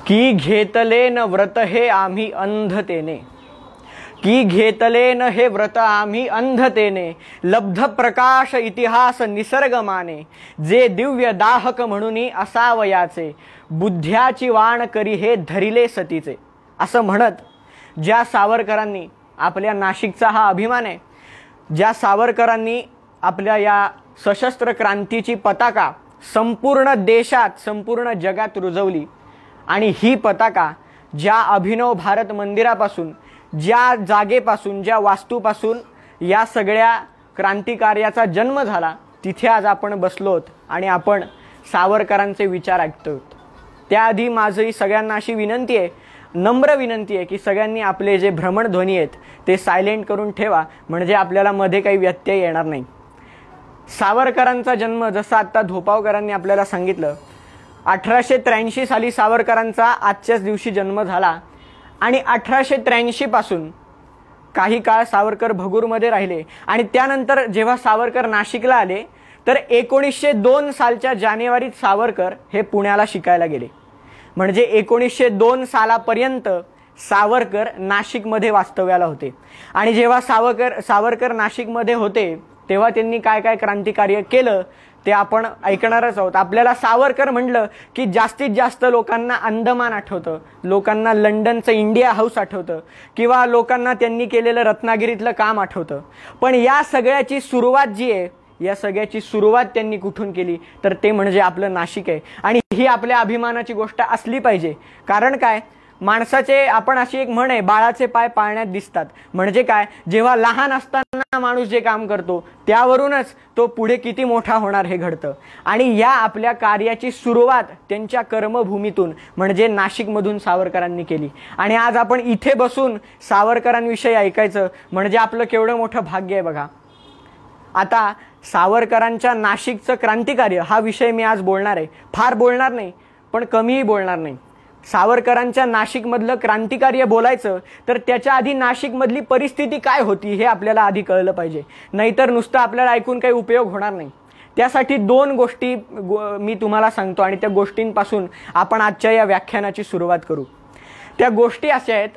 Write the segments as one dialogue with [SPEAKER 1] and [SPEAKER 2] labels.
[SPEAKER 1] की घेतले न व्रत हे आम्ही अंधतेने, की घेतले न हे व्रत आम्ही अंधतेने, लब्ध प्रकाश इतिहास निसर्गमाने, जे दिव्य दाहक म्हणून असावयाचे, बुद्ध्याची वाण करी हे धरिले सतीचे. असं म्हणत ज्या सावरकरांनी आपल्या नाशिकचा हा अभिमान आहे, ज्या सावरकरांनी आपल्या या सशस्त्र क्रांतीची पताका संपूर्ण देशात संपूर्ण जगात रुजवली आणि ही पताका ज्या अभिनव भारत मंदिरापासून, ज्या जागेपासून, ज्या वास्तूपासून या सगळ्या क्रांतिकार्याचा जन्म झाला, तिथे आज आपण बसलोत आणि आपण सावरकरांचे विचार ऐकतोय. त्याआधी माझी सगळ्यांना अशी विनंती आहे, नम्र विनंती आहे की सगळ्यांनी आपले जे भ्रमणध्वनी आहेत ते सायलेंट करून ठेवा, म्हणजे आपल्याला मध्ये काही व्यत्यय येणार नाही. सावरकरांचा जन्म जसा आता धोपावकरांनी आपल्याला सांगितलं, 1883 साली सावरकरांचा आजच्याच दिवशी जन्म झाला आणि 1883 पासून काही काळ सावरकर भगूरमध्ये राहिले आणि त्यानंतर जेव्हा सावरकर नाशिकला आले तर 1902 सालच्या जानेवारीत सावरकर हे पुण्याला शिकायला गेले. म्हणजे 1902 सालापर्यंत सावरकर नाशिकमध्ये वास्तव्याला होते आणि जेव्हा सावरकर नाशिकमध्ये होते तेव्हा त्यांनी काय काय क्रांतिकार्य केलं ते आपण ऐकणारच आहोत. आपल्याला सावरकर म्हटलं की जास्तीत जास्त लोकांना अंदमान आठवतं, लोकांना लंडनचं इंडिया हाऊस आठवतं किंवा लोकांना त्यांनी केलेलं रत्नागिरीतलं काम आठवतं. पण या सगळ्याची सुरुवात जी आहे, या सगळ्याची सुरुवात त्यांनी कुठून केली तर ते म्हणजे आपलं नाशिक आहे. आणि ही आपल्या अभिमानाची गोष्ट असली पाहिजे. कारण काय, माणसाचे आपण अशी एक म्हण आहे, बाळाचे पाय पाळण्यात दिसतात. म्हणजे काय, जेव्हा लहान असताना माणूस जे काम करतो त्यावरूनच तो पुढे किती मोठा होणार हे घडतं. आणि या आपल्या कार्याची सुरुवात त्यांच्या कर्मभूमीतून म्हणजे नाशिकमधून सावरकरांनी केली. आणि आज आपण इथे बसून सावरकरांविषयी ऐकायचं म्हणजे आपलं केवढं मोठं भाग्य आहे बघा. आता सावरकरांच्या नाशिकचं क्रांतिकार्य हा विषय मी आज बोलणार आहे. फार बोलणार नाही पण कमीही बोलणार नाही. सावरकरांच्या नाशिकमधलं क्रांतिकार्य बोलायचं तर त्याच्या आधी नाशिकमधली परिस्थिती काय होती हे आपल्याला आधी कळलं पाहिजे, नाहीतर नुसतं आपल्याला ऐकून काही उपयोग होणार नाही. त्यासाठी 2 गोष्टी मी तुम्हाला सांगतो आणि त्या गोष्टींपासून आपण आजच्या या व्याख्यानाची सुरुवात करू. त्या गोष्टी अशा आहेत.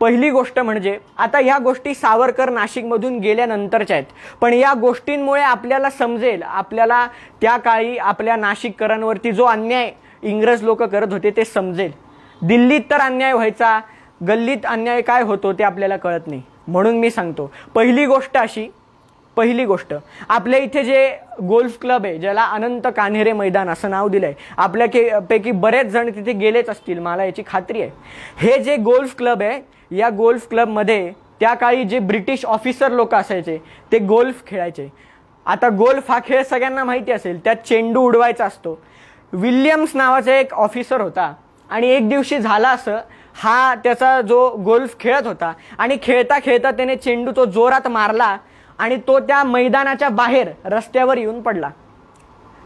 [SPEAKER 1] पहिली गोष्ट म्हणजे आता ह्या गोष्टी सावरकर नाशिकमधून गेल्यानंतरच्या आहेत, पण या गोष्टींमुळे आपल्याला समजेल, आपल्याला त्या काळी आपल्या नाशिककरांवरती जो अन्याय इंग्रज लोक करत होते ते समजेल. दिल्लीत तर अन्याय व्हायचा, गल्लीत अन्याय काय होतो ते आपल्याला कळत नाही. म्हणून मी सांगतो, पहिली गोष्ट आपल्या इथे जे गोल्फ क्लब आहे, ज्याला अनंत कान्हेरे मैदान असं नाव दिलंय, आपल्यापैकी बरेच जण तिथे गेलेच असतील, मला याची खात्री आहे. हे जे गोल्फ क्लब आहे, या गोल्फ क्लबमध्ये त्या काळी जे ब्रिटिश ऑफिसर लोक असायचे ते गोल्फ खेळायचे. आता गोल्फ हा खेळ सगळ्यांना माहिती असेल, त्यात चेंडू उडवायचा असतो. विल्यम्स नावाचा एक ऑफिसर होता आणि एक दिवशी झाला असं, हा त्याचा जो गोल्फ खेळत होता आणि खेळता खेळता त्याने चेंडू तो जोरात मारला आणि तो त्या मैदानाच्या बाहेर रस्त्यावर येऊन पडला.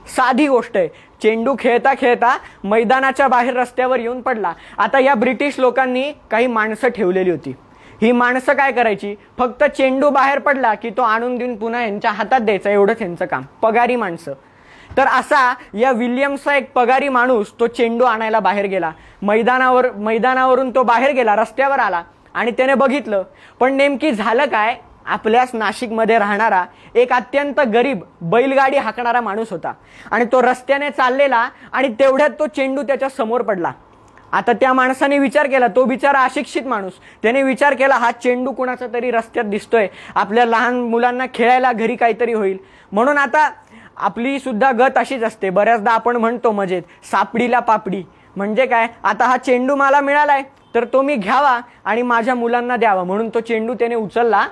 [SPEAKER 1] साधी गोष्ट आहे, चेंडू खेळता खेळता मैदानाच्या बाहेर रस्त्यावर येऊन पडला. आता या ब्रिटिश लोकांनी काही माणसं ठेवलेली होती. ही माणसं काय करायची, फक्त चेंडू बाहेर पडला की तो आणून देऊन पुन्हा यांच्या हातात द्यायचा, एवढंच यांचं काम. पगारी माणसं. तर असा या विल्यम्सचा एक पगारी माणूस तो चेंडू आणायला बाहेर गेला. मैदानावरून तो बाहेर गेला, रस्त्यावर आला आणि त्याने बघितलं. पण नेमकी झालं काय, आपल्याच नाशिकमध्ये राहणारा एक अत्यंत गरीब बैलगाडी हाकणारा माणूस होता आणि तो रस्त्याने चाललेला आणि तेवढ्यात तो चेंडू त्याच्या समोर पडला. आता त्या माणसाने विचार केला, तो बिचारा अशिक्षित माणूस, त्याने विचार केला हा चेंडू कुणाचा तरी रस्त्यात दिसतोय, आपल्या लहान मुलांना खेळायला घरी काहीतरी होईल. म्हणून आता आपली सुद्धा गत अशीच असते, बऱ्याचदा आपण म्हणतो मजेत, सापडीला पापडी. म्हणजे काय, आता हा चेंडू मला मिळालाय तर तो मी घ्यावा आणि माझ्या मुलांना द्यावा. म्हणून तो चेंडू त्याने उचलला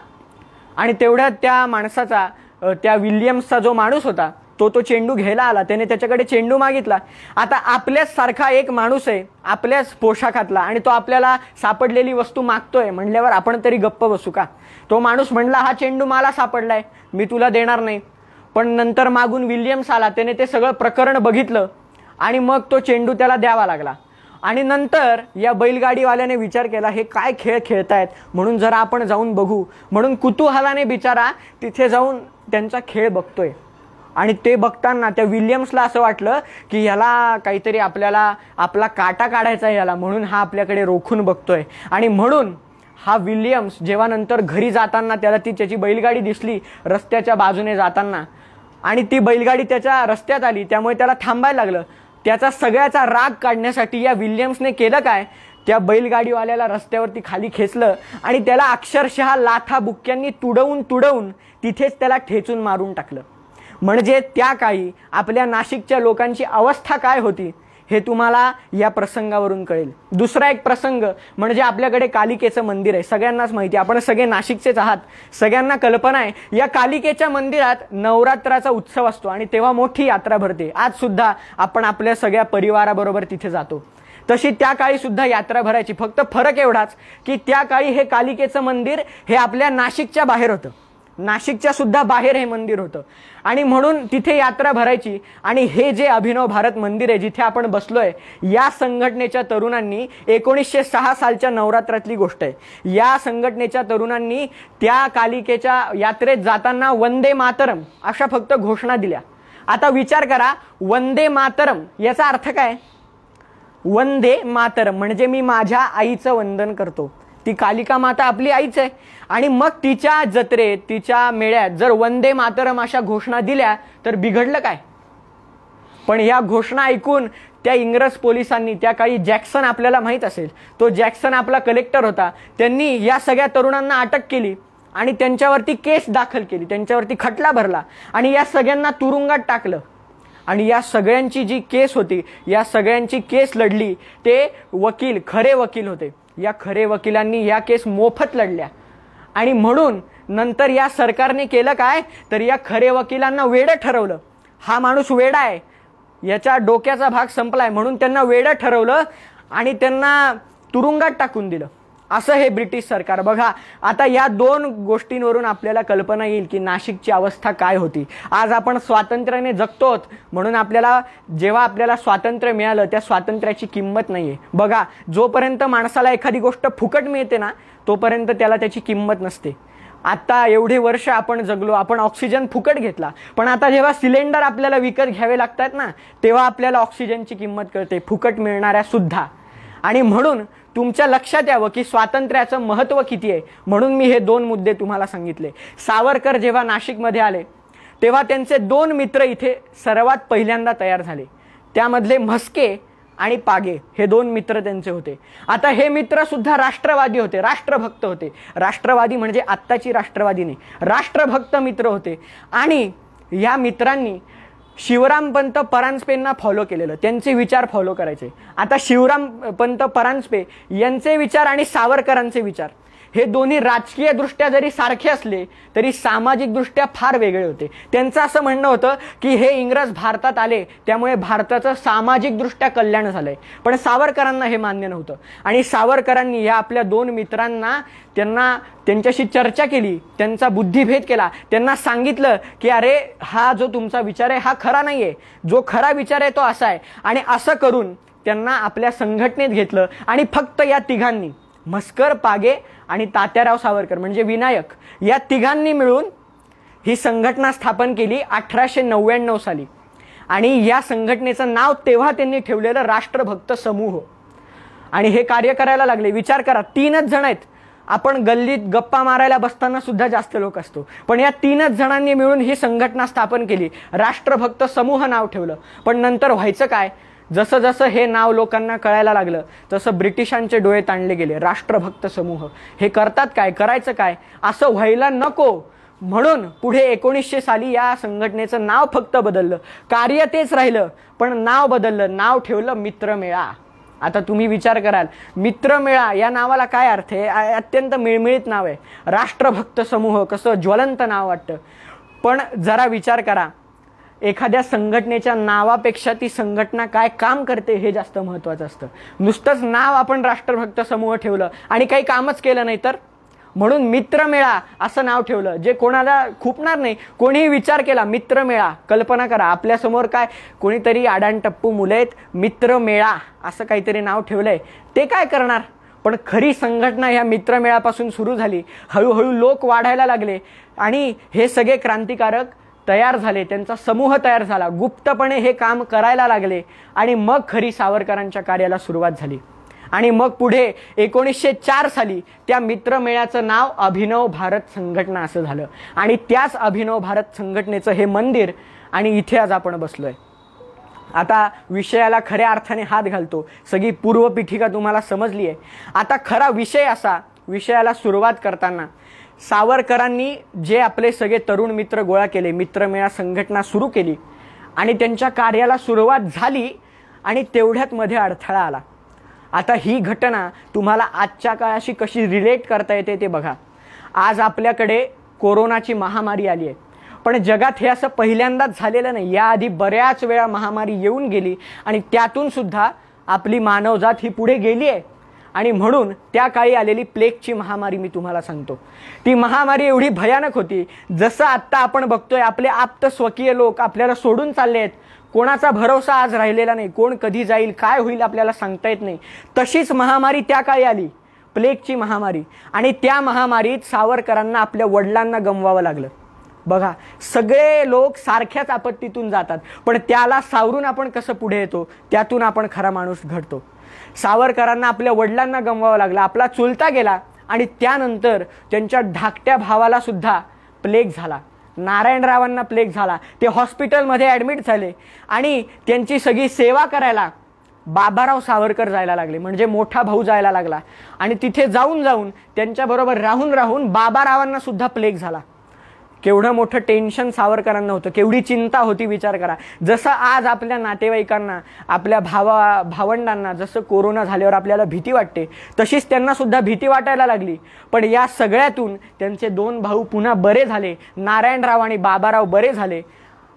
[SPEAKER 1] आणि तेवढ्यात त्या माणसाचा, त्या विल्यम्सचा जो माणूस होता तो चेंडू घ्यायला आला. त्याने त्याच्याकडे चेंडू मागितला. आता आपल्याच सारखा एक माणूस आहे, आपल्याच पोशाखातला, आणि तो आपल्याला सापडलेली वस्तू मागतोय म्हणल्यावर आपण तरी गप्प बसू का. तो माणूस म्हणला हा चेंडू मला सापडलाय, मी तुला देणार नाही. पण नंतर मागून विल्यम्स आला, त्याने ते सगळं प्रकरण बघितलं आणि मग तो चेंडू त्याला द्यावा लागला. आणि नंतर या बैलगाडीवाल्याने विचार केला हे काय खेळ खेळतायत, म्हणून जरा आपण जाऊन बघू. म्हणून कुतूहलाने बिचारा तिथे जाऊन त्यांचा खेळ बघतोय. आणि ते बघताना त्या विल्यम्सला असं वाटलं की ह्याला काहीतरी आपल्याला आपला काटा काढायचा आहे याला, म्हणून हा आपल्याकडे रोखून बघतोय. आणि म्हणून हा विल्यम्स जेव्हा नंतर घरी जाताना त्याला त्याची बैलगाडी दिसली रस्त्याच्या बाजूने जाताना, आणि ती बैलगाडी त्याच्या रस्त्यात आली, त्यामुळे त्याला थांबायला लागलं. त्याचा सगळ्याचा राग काढण्यासाठी या विल्यम्सने केलं काय, त्या बैलगाडीवाल्याला रस्त्यावरती खाली खेचलं आणि त्याला अक्षरशः लाथा बुक्क्यांनी तुडवून तिथेच त्याला ठेचून मारून टाकलं. म्हणजे त्या काळी आपल्या नाशिकच्या लोकांची अवस्था काय होती हे तुम्हाला या प्रसंगावरून कळेल. दुसरा एक प्रसंग म्हणजे आपल्याकडे कालिकेचं मंदिर आहे, सगळ्यांनाच माहिती, आपण सगळे नाशिकचेच आहात, सगळ्यांना कल्पना आहे या कालिकेच्या मंदिरात नवरात्राचा उत्सव असतो आणि तेव्हा मोठी यात्रा भरते. आज सुद्धा आपण आपल्या सगळ्या परिवाराबरोबर तिथे जातो. तशी त्या काळी सुद्धा यात्रा भरायची. फक्त फरक एवढाच की त्या काळी हे कालिकेचं मंदिर हे आपल्या नाशिकच्या बाहेर होतं, नाशिकच्या सुद्धा बाहेर हे मंदिर होतं आणि म्हणून तिथे यात्रा भरायची. आणि हे जे अभिनव भारत मंदिर आहे जिथे आपण बसलोय, या संघटनेच्या तरुणांनी 1906 सालच्या नवरात्रातली गोष्ट आहे, या संघटनेच्या तरुणांनी त्या कालिकेच्या यात्रेत जाताना वंदे मातरम अशा फक्त घोषणा दिल्या. आता विचार करा, वंदे मातरम याचा अर्थ काय? वंदे मातरम म्हणजे मी माझ्या आईचं वंदन करतो. ती कालिका माता आपली आईच आहे आणि मग तिच्या जत्रेत तिच्या मेळ्यात जर वंदे मातरम अशा घोषणा दिल्या तर बिघडलं काय? पण या घोषणा ऐकून त्या इंग्रज पोलिसांनी, त्या काळी जॅक्सन आपल्याला माहित असेल, तो जॅक्सन आपला कलेक्टर होता, त्यांनी या सगळ्या तरुणांना अटक केली आणि त्यांच्यावरती केस दाखल केली, त्यांच्यावरती खटला भरला आणि या सगळ्यांना तुरुंगात टाकलं. आणि या सगळ्यांची जी केस होती, या सगळ्यांची केस लढली ते वकील, खरे वकील होते. या खरे वकिलांनी या केस मोफत लढल्या आणि म्हणून नंतर या सरकारने केलं काय, तर या खरे वकिलांना वेडं ठरवलं. हा माणूस वेडा आहे, याच्या डोक्याचा भाग संपलाय म्हणून त्यांना वेडं ठरवलं आणि त्यांना तुरुंगात टाकून दिलं. असं हे ब्रिटिश सरकार. बघा, आता या दोन गोष्टींवरून आपल्याला कल्पना येईल की नाशिकची अवस्था काय होती. आज आपण स्वातंत्र्याने जगतोत म्हणून आपल्याला, जेव्हा आपल्याला स्वातंत्र्य मिळालं त्या स्वातंत्र्याची किंमत नाहीये. बघा, जोपर्यंत माणसाला एखादी गोष्ट फुकट मिळते ना तोपर्यंत त्याला त्याची किंमत नसते. आता एवढे वर्ष आपण जगलो, आपण ऑक्सिजन फुकट घेतला, पण आता जेव्हा सिलेंडर आपल्याला विकत घ्यावे लागतात ना तेव्हा आपल्याला ऑक्सिजनची किंमत कळते, फुकट मिळणाऱ्या सुद्धा. आणि म्हणून तुमच्या लक्षात यावं की स्वातंत्र्याचं महत्त्व किती आहे. म्हणून मी हे दोन मुद्दे तुम्हाला सांगितले. सावरकर जेव्हा नाशिकमध्ये आले तेव्हा त्यांचे दोन मित्र इथे सर्वात पहिल्यांदा तयार झाले. त्यामधले म्हस्के आणि पागे हे दोन मित्र त्यांचे होते. आता हे मित्र सुद्धा राष्ट्रवादी होते, राष्ट्रभक्त होते. राष्ट्रवादी म्हणजे आत्ताची राष्ट्रवादी नाही, राष्ट्रभक्त मित्र होते. आणि या मित्रांनी शिवरामपंत परांजपेंना फॉलो केलेलं, त्यांचे विचार फॉलो करायचे. आता शिवरामपंत परांजपे यांचे विचार आणि सावरकरांचे विचार हे दोन्ही राजकीय दृष्ट्या जरी सारखे असले तरी सामाजिक दृष्ट्या फार वेगळे होते. त्यांचं असं म्हणणं होतं की हे इंग्रज भारतात आले त्यामुळे भारताचं सामाजिक दृष्ट्या कल्याण झालंय, पण सावरकरांना हे मान्य नव्हतं. आणि सावरकरांनी या आपल्या दोन मित्रांना, त्यांच्याशी चर्चा केली, त्यांचा बुद्धिभेद केला, त्यांना सांगितलं की अरे हा जो तुमचा विचार आहे हा खरा नाहीये, जो खरा विचार आहे तो असा आहे. आणि असं करून त्यांना आपल्या संघटनेत घेतलं आणि फक्त या तिघांनी, म्हस्कर, पागे आणि तात्याराव सावरकर म्हणजे विनायक, या तिघांनी मिळून ही संघटना स्थापन केली 1899 साली. आणि या संघटनेचं नाव तेव्हा त्यांनी ठेवलेलं राष्ट्रभक्त समूह. आणि हे कार्य करायला लागले. विचार करा, 3च जण आहेत. आपण गल्लीत गप्पा मारायला बसताना सुद्धा जास्त लोक असतो, पण या 3च जणांनी मिळून ही संघटना स्थापन केली, राष्ट्रभक्त समूह नाव ठेवलं. पण नंतर व्हायचं काय, जसं जसं हे नाव लोकांना कळायला लागलं तसं ब्रिटिशांचे डोळे ताणले गेले. राष्ट्रभक्त समूह हे करतात काय, करायचं काय, असं व्हायला नको म्हणून पुढे 1900 साली या संघटनेचं नाव फक्त बदललं, कार्य तेच राहिलं पण नाव बदललं, नाव ठेवलं मित्रमेळा. आता तुम्ही विचार कराल, मित्रमेळा या नावाला काय अर्थ आहे? अत्यंत मिळमिळीत नाव आहे. राष्ट्रभक्त समूह कसं ज्वलंत नाव वाटतं, पण जरा विचार करा, एखाद्या संघटनेच्या नावापेक्षा ती संघटना काय काम करते हे जास्त महत्त्वाचं असतं. नुसतंच नाव आपण राष्ट्रभक्त समूह ठेवलं आणि काही कामच केलं नाही तर. म्हणून मित्रमेळा असं नाव ठेवलं, जे कोणाला खुपणार नाही. कोणीही विचार केला मित्रमेळा, कल्पना करा आपल्यासमोर काय कोणीतरी आडाणटप्पू मुलं आहेत, मित्रमेळा असं काहीतरी नाव ठेवलंय, ते काय करणार? पण खरी संघटना ह्या मित्रमेळापासून सुरू झाली. हळूहळू लोक वाढायला लागले आणि हे सगळे क्रांतिकारक तयार झाले, त्यांचा समूह तयार झाला, गुप्तपणे हे काम करायला लागले आणि मग खरी सावरकरांच्या कार्याला सुरुवात झाली. आणि मग पुढे 1904 साली त्या मित्रमेळ्याचं नाव अभिनव भारत संघटना असं झालं आणि त्याच अभिनव भारत संघटनेचं हे मंदिर आणि इथे आज आपण बसलोय. आता विषयाला खऱ्या अर्थाने हात घालतो. सगळी पूर्वपीठिका तुम्हाला समजली आहे. आता खरा विषय असा, विषयाला सुरुवात करताना सावरकरांनी जे आपले सगळे तरुण मित्र गोळा केले, मित्रमेळा संघटना सुरू केली आणि त्यांच्या कार्याला सुरुवात झाली आणि तेवढ्यात मध्ये अडथळा आला. आता ही घटना तुम्हाला आजच्या काळाशी कशी रिलेट करता येते ते बघा. आज आपल्याकडे कोरोनाची महामारी आली आहे, पण जगात हे असं पहिल्यांदाच झालेलं नाही. याआधी बऱ्याच वेळा महामारी येऊन गेली आणि त्यातून सुद्धा आपली मानवजात ही पुढे गेली आहे. आणि म्हणून त्या काळी आलेली प्लेगची महामारी मी तुम्हाला सांगतो. ती महामारी एवढी भयानक होती, जसं आत्ता आपण बघतोय आपले आप्त स्वकीय लोक आपल्याला सोडून चालले आहेत. कोणाचा भरोसा आज राहिलेला नाही. कोण कधी जाईल, काय होईल आपल्याला सांगता येत नाही. तशीच महामारी त्या काळी आली, प्लेगची महामारी. आणि त्या महामारीत सावरकरांना आपल्या वडिलांना गमवावं लागलं. बघा, सगळे लोक सारख्याच आपत्तीतून जातात, पण त्याला सावरून आपण कसं पुढे येतो, त्यातून आपण खरा माणूस घडतो. सावरकरांना आपल्या वडिलांना गमवावं लागलं, आपला चुलता गेला आणि त्यानंतर त्यांच्या धाकट्या भावाला सुद्धा प्लेग झाला. नारायणरावांना प्लेग झाला. ते हॉस्पिटलमध्ये ॲडमिट झाले आणि त्यांची सगळी सेवा करायला बाबाराव सावरकर जायला लागले, म्हणजे मोठा भाऊ जायला लागला. आणि तिथे जाऊन जाऊन त्यांच्याबरोबर राहून राहून बाबारावांना सुद्धा प्लेग झाला. केवढं मोठं टेन्शन सावरकरांना होतं, केवढी चिंता होती विचार करा. जसं आज आपल्या नातेवाईकांना, आपल्या भावंडांना जसं कोरोना झाल्यावर आपल्याला भीती वाटते, तशीच त्यांना सुद्धा भीती वाटायला लागली. पण या सगळ्यातून त्यांचे 2 भाऊ पुन्हा बरे झाले, नारायणराव आणि बाबाराव बरे झाले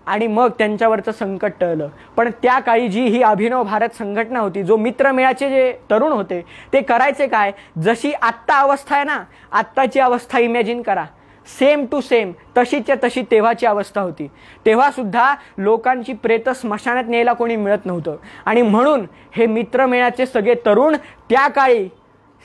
[SPEAKER 1] आणि मग त्यांच्यावरचं संकट टळलं. पण त्या काळी जी ही अभिनव भारत संघटना होती, जो मित्रमेळाचे जे तरुण होते ते करायचे काय, जशी आत्ता अवस्था आहे ना, आत्ताची अवस्था इमॅजिन करा, सेम टू सेम तशीच्या तशी तेव्हाची अवस्था होती. तेव्हा सुद्धा लोकांची प्रेत स्मशानात न्यायला कोणी मिळत नव्हतं आणि म्हणून हे मित्रमेळाचे सगळे तरुण त्या काळी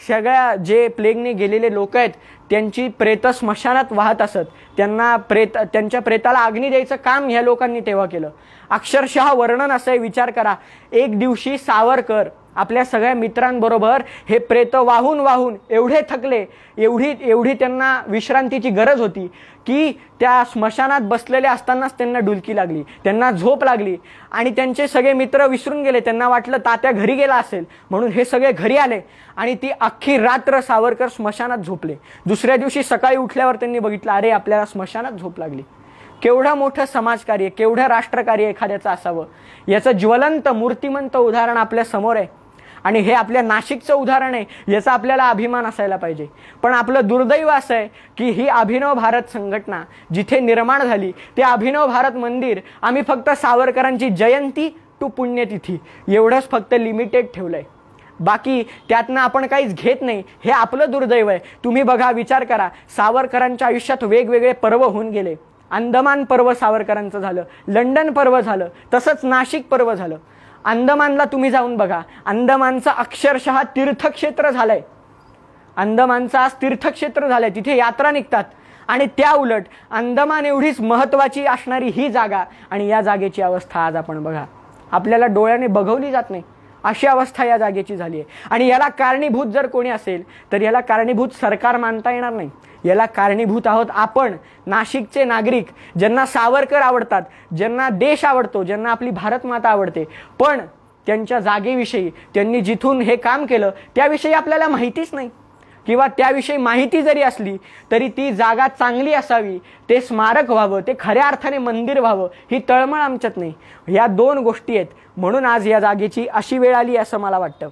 [SPEAKER 1] सगळ्या जे प्लेगने गेलेले लोक आहेत त्यांची प्रेत स्मशानात वाहत असत. त्यांच्या प्रेताला अग्नी द्यायचं काम ह्या लोकांनी तेव्हा केलं. अक्षरशः वर्णन असं आहे, विचार करा. एक दिवशी सावरकर आपल्या सगळ्या मित्रांबरोबर हे प्रेत वाहून वाहून एवढे थकले, एवढी त्यांना विश्रांतीची गरज होती की त्या स्मशानात बसलेले असतानाच त्यांना डुलकी लागली, त्यांना झोप लागली आणि त्यांचे सगळे मित्र विसरून गेले. त्यांना वाटलं तात्या घरी गेला असेल, म्हणून हे सगळे घरी आले आणि ती अख्खी रात्र सावरकर स्मशानात झोपले. दुसऱ्या दिवशी सकाळी उठल्यावर त्यांनी बघितलं, अरे आपल्याला स्मशानात झोप लागली. केवढं मोठं समाजकार्य, केवढं राष्ट्रकार्य एखाद्याचं असावं, याचं ज्वलंत मूर्तिमंत उदाहरण आपल्या समोर आहे. आणि हे आपल्या नाशिकचं उदाहरण आहे, याचा आपल्याला अभिमान असायला पाहिजे. पण आपलं दुर्दैव असं आहे की ही अभिनव भारत संघटना जिथे निर्माण झाली, ते अभिनव भारत मंदिर आम्ही फक्त सावरकरांची जयंती टू पुण्यतिथी एवढंच फक्त लिमिटेड ठेवलंय. बाकी त्यातनं आपण काहीच घेत नाही. हे आपलं दुर्दैव आहे. तुम्ही बघा, विचार करा, सावरकरांच्या आयुष्यात वेगवेगळे पर्व होऊन गेले. अंदमान पर्व सावरकरांचं झालं, लंडन पर्व झालं, तसंच नाशिक पर्व झालं. अंदमानला तुम्ही जाऊन बघा, अंदमानचं अक्षरशः तीर्थक्षेत्र झालंय. अंदमानचं आज तीर्थक्षेत्र झालंय, तिथे यात्रा निघतात. आणि त्या उलट अंदमान एवढीच महत्त्वाची असणारी ही जागा आणि या जागेची अवस्था आज आपण बघा, आपल्याला डोळ्याने बघवली जात नाही, अशी अवस्था या जागेची झाली आहे. आणि याला कारणीभूत जर कोणी असेल तर याला कारणीभूत सरकार मानता येणार नाही. याला कारणीभूत आहोत आपण, नाशिकचे नागरिक, ज्यांना सावरकर आवडतात, ज्यांना देश आवडतो, ज्यांना आपली भारत माता आवडते, पण त्यांच्या जागेविषयी, त्यांनी जिथून हे काम केलं त्याविषयी आपल्याला माहितीच नाही. किंवा त्याविषयी माहिती जरी असली तरी ती जागा चांगली असावी, ते स्मारक व्हावं, ते खऱ्या अर्थाने मंदिर व्हावं, ही तळमळ आमच्यात नाही. या 2 गोष्टी आहेत. म्हणून आज या जागेची अशी वेळ आली असं मला वाटतं.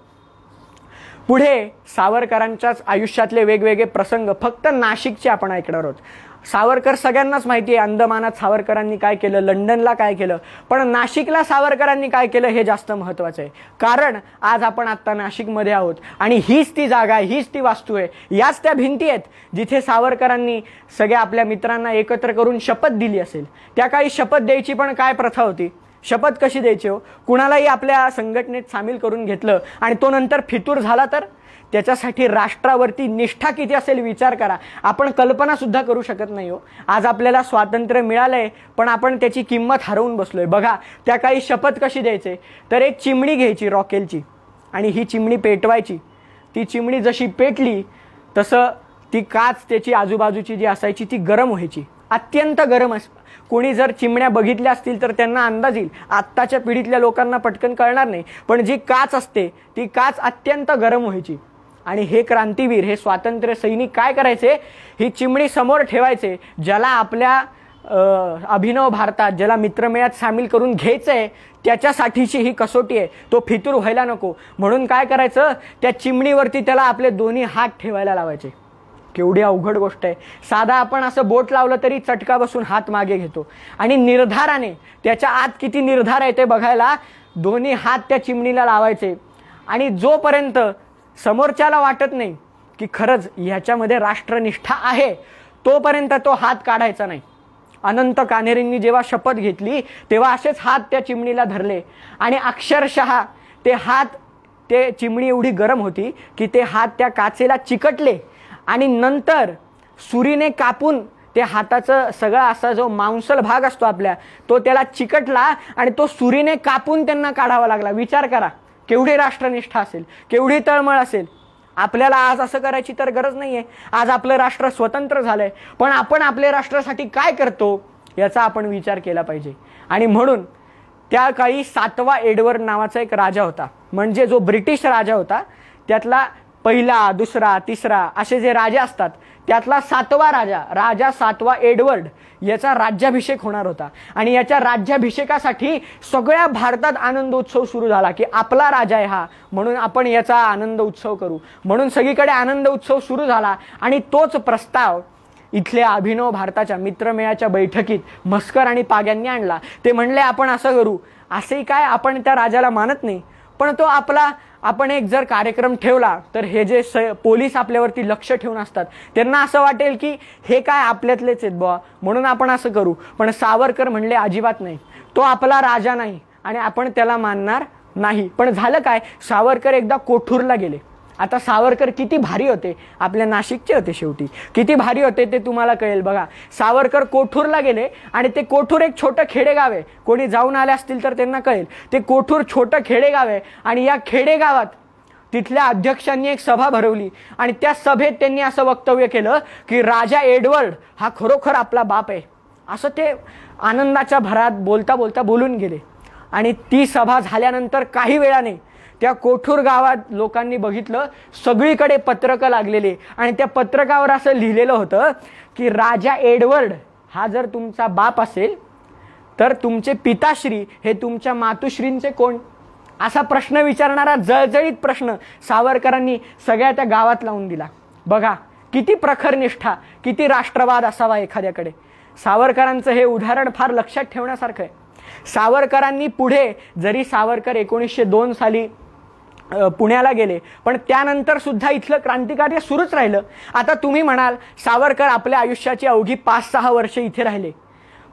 [SPEAKER 1] पुढे सावरकरांच्याच आयुष्यातले वेगवेगळे प्रसंग फक्त नाशिकचे आपण ऐकणार आहोत. सावरकर सगळ्यांनाच माहिती आहे, अंदमानात सावरकरांनी काय केलं, लंडनला काय केलं, पण नाशिकला सावरकरांनी काय केलं हे जास्त महत्त्वाचं आहे. कारण आज आपण आत्ता नाशिकमध्ये आहोत आणि हीच ती जागा आहे, हीच ती वास्तू आहे, याच त्या भिंती आहेत जिथे सावरकरांनी सगळ्या आपल्या मित्रांना एकत्र करून शपथ दिली असेल. त्या काळी शपथ द्यायची पण काय प्रथा होती, शपथ कशी द्यायची हो? कुणालाही आपल्या संघटनेत सामील करून घेतलं आणि तो नंतर फितूर झाला तर त्याच्यासाठी राष्ट्रावरती निष्ठा किती असेल विचार करा. आपण कल्पना सुद्धा करू शकत नाही हो. आज आपल्याला स्वातंत्र्य मिळालंय पण आपण त्याची किंमत हरवून बसलोय. बघा त्या काळी शपथ कशी द्यायचे तर एक चिमणी घ्यायची रॉकेलची आणि ही चिमणी पेटवायची. ती चिमणी जशी पेटली तसं ती काच त्याची आजूबाजूची जी असायची ती गरम व्हायची, अत्यंत गरम. कोणी जर चिमण्या बघितल्या असतील तर त्यांना अंदाज येईल. आत्ताच्या पिढीतल्या लोकांना पटकन कळणार नाही पण जी काच असते ती काच अत्यंत गरम व्हायची. आणि हे क्रांतीवीर, हे स्वातंत्र्य सैनिक काय करायचे, ही चिमणी समोर ठेवायचे. ज्याला आपल्या अभिनव भारतात, ज्याला मित्रमेळ्यात सामील करून घ्यायचंय त्याच्यासाठीची ही कसोटी आहे. तो फितूर व्हायला नको म्हणून काय करायचं, त्या चिमणीवरती त्याला आपले दोन्ही हात ठेवायला लावायचे. केवढी अवघड गोष्ट आहे. साधा आपण असं बोट लावलं तरी चटका बसून हात मागे घेतो आणि निर्धाराने, त्याच्या आत किती निर्धार आहे ते बघायला दोन्ही हात त्या चिमणीला लावायचे. आणि जोपर्यंत समोरच्याला वाटत नाही की खरंच ह्याच्यामध्ये राष्ट्रनिष्ठा आहे तोपर्यंत तो हात काढायचा नाही. अनंत कान्हेरेंनी जेव्हा शपथ घेतली तेव्हा असेच हात त्या चिमणीला धरले आणि अक्षरशः ते हात, ते चिमणी एवढी गरम होती की ते हात त्या काचेला चिकटले आणि नंतर सुरीने कापून ते हाताचं सगळा असा जो मांसल भाग असतो आपल्या तो त्याला चिकटला आणि तो सुरीने कापून त्यांना काढावा लागला. विचार करा केवढी राष्ट्रनिष्ठा असेल, केवढी तळमळ असेल. आपल्याला आज असं करायची तर गरज नाहीये. आज आपलं राष्ट्र स्वतंत्र झालंय पण आपण आपल्या राष्ट्रासाठी काय करतो याचा आपण विचार केला पाहिजे. आणि म्हणून त्या काळी 7वा एडवर्ड नावाचा एक राजा होता, म्हणजे जो ब्रिटिश राजा होता त्यातला पहिला, दुसरा, तिसरा असे जे राजे असतात त्यातला 7वा राजा 7वा एडवर्ड याचा राज्याभिषेक होणार होता. आणि याच्या राज्याभिषेकासाठी सगळ्या भारतात आनंद उत्सव सुरू झाला की आपला राजा आहे हा, म्हणून आपण याचा आनंद उत्सव करू. म्हणून सगळीकडे आनंद उत्सव सुरू झाला आणि तोच प्रस्ताव इथल्या अभिनव भारताच्या मित्रमेळ्याच्या बैठकीत म्हस्कर आणि पाग्यांनी आणला. ते म्हणले आपण असं करू. असेही काय, आपण त्या राजाला मानत नाही पण तो आपण एक जर कार्यक्रम ठेवला तर हे जे पोलीस आपल्यावरती लक्ष ठेवून असतात त्यांना असं वाटेल की हे काय आपल्यातलेच आहेत बुवा, म्हणून आपण असं करू. पण सावरकर म्हणले अजिबात नाही, तो आपला राजा नाही आणि आपण त्याला मानणार नाही. पण झालं काय, सावरकर एकदा कोठूरला गेले. आता सावरकर किती भारी होते, आपल्या नाशिकचे होते शेवटी, किती भारी होते ते तुम्हाला कळेल. बघा सावरकर कोठूरला गेले आणि ते कोठूर एक छोटं खेडेगाव आहे. कोणी जाऊन आले असतील तर त्यांना कळेल. ते कोठूर छोटं खेडेगाव आहे आणि या खेडेगावात तिथल्या अध्यक्षांनी एक सभा भरवली आणि त्या सभेत त्यांनी असं वक्तव्य केलं की राजा एडवर्ड हा खरोखर आपला बाप आहे. असं ते आनंदाच्या भरात बोलता बोलता बोलून गेले. आणि ती सभा झाल्यानंतर काही वेळाने त्या कोठूर गावात लोकांनी बघितलं, सगळीकडे पत्रकं लागलेले आणि त्या पत्रकावर असं लिहिलेलं होतं की राजा एडवर्ड हा जर तुमचा बाप असेल तर तुमचे पिताश्री हे तुमच्या मातुश्रींचे कोण, असा प्रश्न विचारणारा जळजळीत प्रश्न सावरकरांनी सगळ्या त्या गावात लावून दिला. बघा किती प्रखर निष्ठा, किती राष्ट्रवाद असावा एखाद्याकडे. सावरकरांचं हे उदाहरण फार लक्षात ठेवण्यासारखं आहे. सावरकरांनी पुढे, जरी सावरकर 1902 साली पुण्याला गेले पण त्यानंतर सुद्धा इथलं क्रांतिकार्य सुरूच राहिलं. आता तुम्ही म्हणाल सावरकर आपल्या आयुष्याची अवघी 5-6 वर्ष इथे राहिले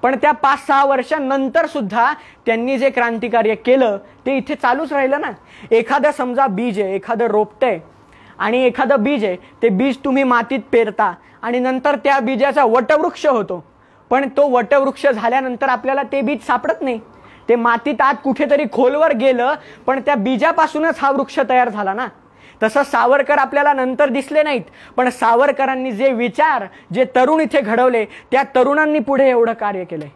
[SPEAKER 1] पण त्या 5-6 वर्षांनंतर सुद्धा त्यांनी जे क्रांतिकार्य केलं ते इथे चालूच राहिलं ना. एखादं समजा बीज आहे, एखादं रोपटं आणि एखादं बीज आहे, ते बीज तुम्ही मातीत पेरता आणि नंतर त्या बीजाचा वटवृक्ष होतो. पण तो वटवृक्ष झाल्यानंतर आपल्याला ते बीज सापडत नाही, ते मातीत आत कुठेतरी खोलवर गेलं पण त्या बीजापासूनच हा वृक्ष तयार झाला ना. तसं सावरकर आपल्याला नंतर दिसले नाहीत पण सावरकरांनी जे विचार, जे तरुण इथे घडवले त्या तरुणांनी पुढे एवढं कार्य केलंय.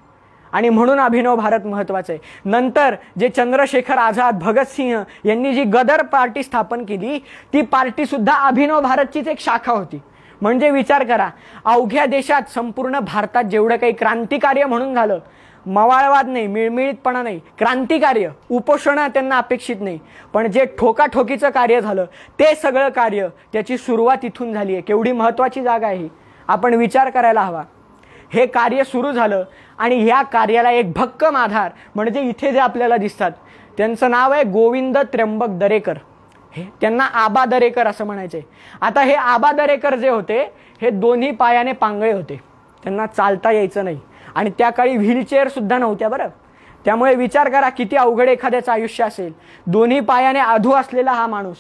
[SPEAKER 1] आणि म्हणून अभिनव भारत महत्वाचं आहे. नंतर जे चंद्रशेखर आझाद, भगतसिंह यांनी जी गदर पार्टी स्थापन केली ती पार्टी सुद्धा अभिनव भारतचीच एक शाखा होती. म्हणजे विचार करा, अवघ्या देशात संपूर्ण भारतात जेवढं काही क्रांतिकार्य म्हणून झालं, मवाळवाद नाही, मिळमिळीतपणा नाही, क्रांतिकार्य, उपोषणं त्यांना अपेक्षित नाही, पण जे ठोकाठोकीचं कार्य झालं ते सगळं कार्य, त्याची सुरुवात इथून झाली आहे. केवढी महत्त्वाची जागा आहे ही, आपण विचार करायला हवा. हे कार्य सुरू झालं आणि ह्या कार्याला एक भक्कम आधार म्हणजे इथे जे आपल्याला दिसतात त्यांचं नाव आहे गोविंद त्र्यंबक दरेकर. हे त्यांना आबा दरेकर असं म्हणायचे. आता हे आबा दरेकर जे होते हे दोन्ही पायाने पांगळे होते, त्यांना चालता यायचं नाही आणि त्या काळी व्हीलचेअर सुद्धा नव्हत्या बरं. त्यामुळे विचार करा किती अवघड एखाद्याचं आयुष्य असेल. दोन्ही पायाने आधू असलेला हा माणूस,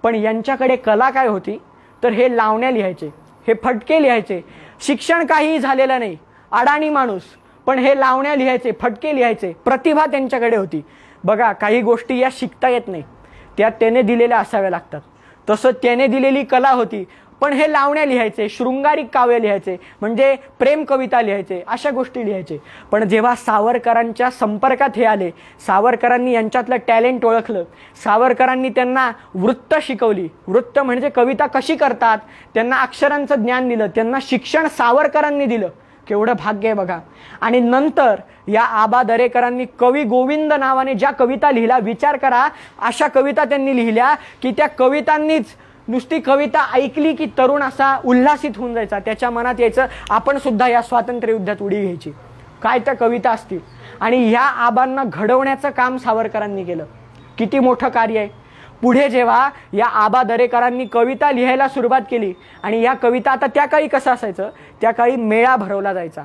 [SPEAKER 1] पण यांच्याकडे कला काय होती तर हे लावण्या लिहायचे, हे फटके लिहायचे. शिक्षण काहीही झालेलं नाही, अडाणी माणूस, पण हे लावण्या लिहायचे, फटके लिहायचे. प्रतिभा त्यांच्याकडे होती. बघा काही गोष्टी या शिकता येत नाही, त्या त्याने दिलेल्या असाव्या लागतात. तसं त्याने दिलेली कला होती, पण हे लावण्या लिहायचे, शृंगारिक काव्य लिहायचे, म्हणजे प्रेम कविता लिहायचे, अशा गोष्टी लिहायचे. पण जेव्हा सावरकरांच्या संपर्कात हे आले, सावरकरांनी यांच्यातलं टॅलेंट ओळखलं, सावरकरांनी त्यांना वृत्त शिकवली. वृत्त म्हणजे कविता कशी करतात, त्यांना अक्षरांचं ज्ञान दिलं, त्यांना शिक्षण सावरकरांनी दिलं. केवढं भाग्य आहे बघा. आणि नंतर या आबा दरेकरांनी कवी गोविंद नावाने ज्या कविता लिहिल्या, विचार करा, अशा कविता त्यांनी लिहिल्या की त्या कवितांनीच, नुसती कविता ऐकली की तरुण असा उल्हासित होऊन जायचा, त्याच्या मनात यायचं आपण सुद्धा या स्वातंत्र्य युद्धात उडी घ्यायची. काय त्या कविता असतील. आणि ह्या आबांना घडवण्याचं काम सावरकरांनी केलं. किती मोठं कार्य आहे. पुढे जेव्हा या आबा दरेकरांनी कविता लिहायला सुरुवात केली, आणि या कविता, आता त्या काळी कसं असायचं, त्या काळी मेळा भरवला जायचा.